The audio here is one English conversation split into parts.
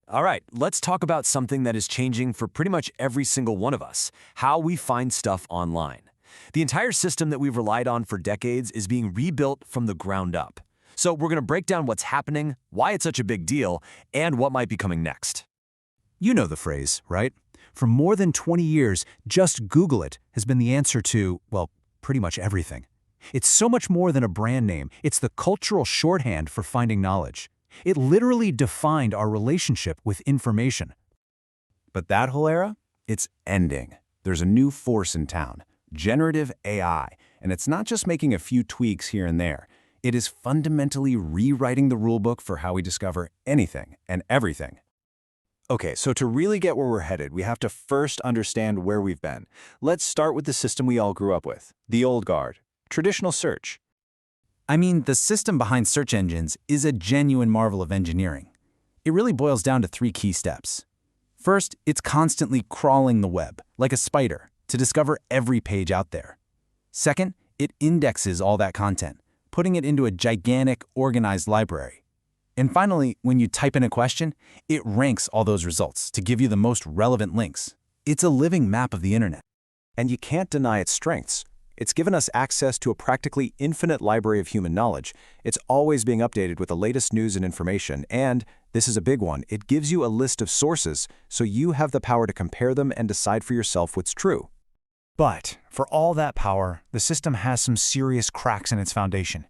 All right, let's talk about something that is changing for pretty much every single one of us, how we find stuff online. The entire system that we've relied on for decades is being rebuilt from the ground up. So we're going to break down what's happening, why it's such a big deal, and what might be coming next. You know the phrase, right? For more than 20 years, just Google it has been the answer to, well, pretty much everything. It's so much more than a brand name. It's the cultural shorthand for finding knowledge. It literally defined our relationship with information. But that whole era, it's ending. There's a new force in town, generative AI, and it's not just making a few tweaks here and there. It is fundamentally rewriting the rulebook for how we discover anything and everything. Okay, so to really get where we're headed, we have to first understand where we've been. Let's start with the system we all grew up with, the old guard, traditional search. I mean, the system behind search engines is a genuine marvel of engineering. It really boils down to 3 key steps. First, it's constantly crawling the web, like a spider, to discover every page out there. Second, it indexes all that content, putting it into a gigantic, organized library. And finally, when you type in a question, it ranks all those results to give you the most relevant links. It's a living map of the internet. And you can't deny its strengths. It's given us access to a practically infinite library of human knowledge. It's always being updated with the latest news and information, and, this is a big one, it gives you a list of sources, so you have the power to compare them and decide for yourself what's true. But, for all that power, the system has some serious cracks in its foundation.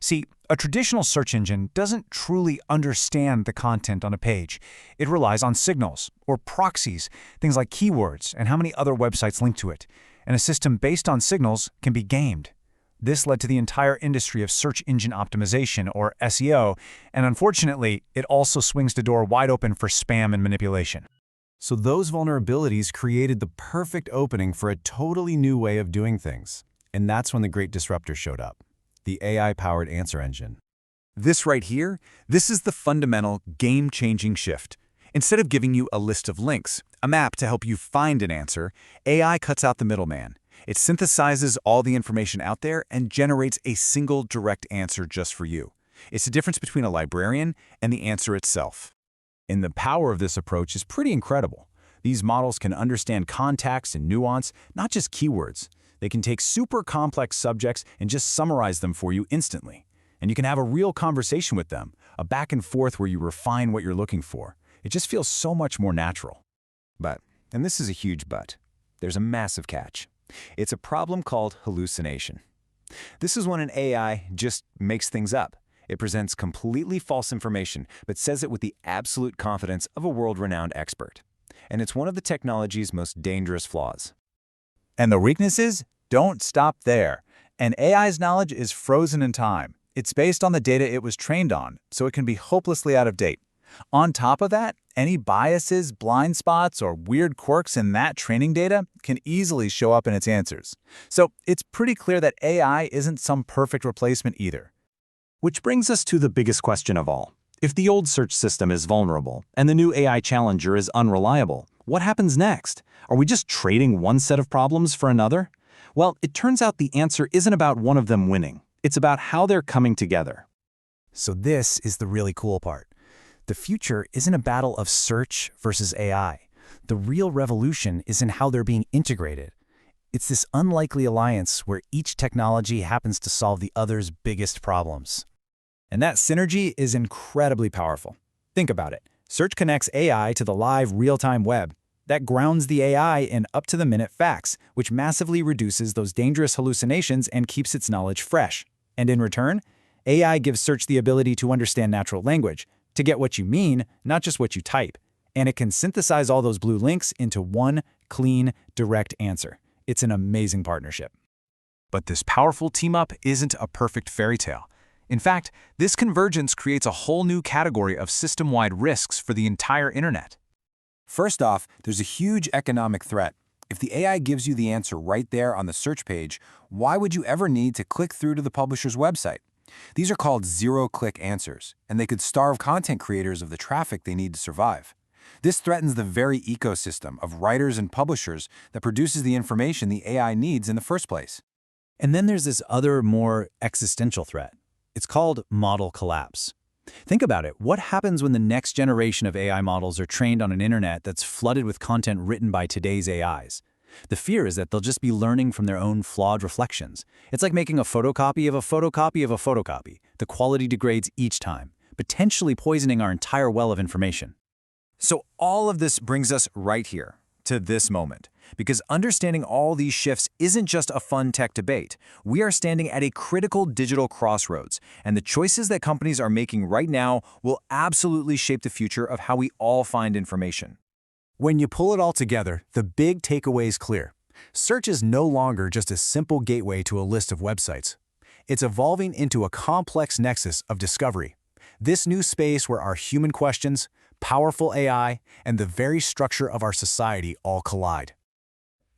See, a traditional search engine doesn't truly understand the content on a page. It relies on signals, or proxies, things like keywords and how many other websites link to it. And a system based on signals can be gamed. This led to the entire industry of search engine optimization, or SEO, and unfortunately, it also swings the door wide open for spam and manipulation. So those vulnerabilities created the perfect opening for a totally new way of doing things. And that's when the great disruptor showed up, the AI-powered answer engine. This right here, this is the fundamental, game-changing shift. Instead of giving you a list of links, a map to help you find an answer, AI cuts out the middleman. It synthesizes all the information out there and generates a single direct answer just for you. It's the difference between a librarian and the answer itself. And the power of this approach is pretty incredible. These models can understand context and nuance, not just keywords. They can take super complex subjects and just summarize them for you instantly. And you can have a real conversation with them, a back and forth where you refine what you're looking for. It just feels so much more natural. But, and this is a huge but, there's a massive catch. It's a problem called hallucination. This is when an AI just makes things up. It presents completely false information, but says it with the absolute confidence of a world-renowned expert. And it's one of the technology's most dangerous flaws. And the weakness is, don't stop there. An AI's knowledge is frozen in time. It's based on the data it was trained on, so it can be hopelessly out of date. On top of that, any biases, blind spots, or weird quirks in that training data can easily show up in its answers. So it's pretty clear that AI isn't some perfect replacement either. Which brings us to the biggest question of all. If the old search system is vulnerable and the new AI challenger is unreliable, what happens next? Are we just trading one set of problems for another? Well, it turns out the answer isn't about one of them winning. It's about how they're coming together. So this is the really cool part. The future isn't a battle of search versus AI. The real revolution is in how they're being integrated. It's this unlikely alliance where each technology happens to solve the other's biggest problems. And that synergy is incredibly powerful. Think about it. Search connects AI to the live, real-time web. That grounds the AI in up-to-the-minute facts, which massively reduces those dangerous hallucinations and keeps its knowledge fresh. And in return, AI gives search the ability to understand natural language, to get what you mean, not just what you type. And it can synthesize all those blue links into one clean, direct answer. It's an amazing partnership. But this powerful team-up isn't a perfect fairy tale. In fact, this convergence creates a whole new category of system-wide risks for the entire internet. First off, there's a huge economic threat. If the AI gives you the answer right there on the search page, why would you ever need to click through to the publisher's website? These are called zero-click answers, and they could starve content creators of the traffic they need to survive. This threatens the very ecosystem of writers and publishers that produces the information the AI needs in the first place. And then there's this other, more existential threat. It's called model collapse. Think about it. What happens when the next generation of AI models are trained on an internet that's flooded with content written by today's AIs? The fear is that they'll just be learning from their own flawed reflections. It's like making a photocopy of a photocopy of a photocopy. The quality degrades each time, potentially poisoning our entire well of information. So all of this brings us right here, to this moment. Because understanding all these shifts isn't just a fun tech debate. We are standing at a critical digital crossroads, and the choices that companies are making right now will absolutely shape the future of how we all find information. When you pull it all together, the big takeaway is clear. Search is no longer just a simple gateway to a list of websites. It's evolving into a complex nexus of discovery. This new space where our human questions, powerful AI, and the very structure of our society all collide.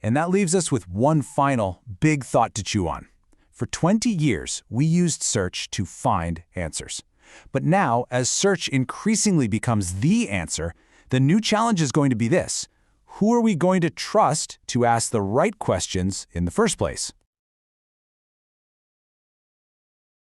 And that leaves us with one final big thought to chew on. For 20 years, we used search to find answers. But now, as search increasingly becomes the answer, the new challenge is going to be this: who are we going to trust to ask the right questions in the first place?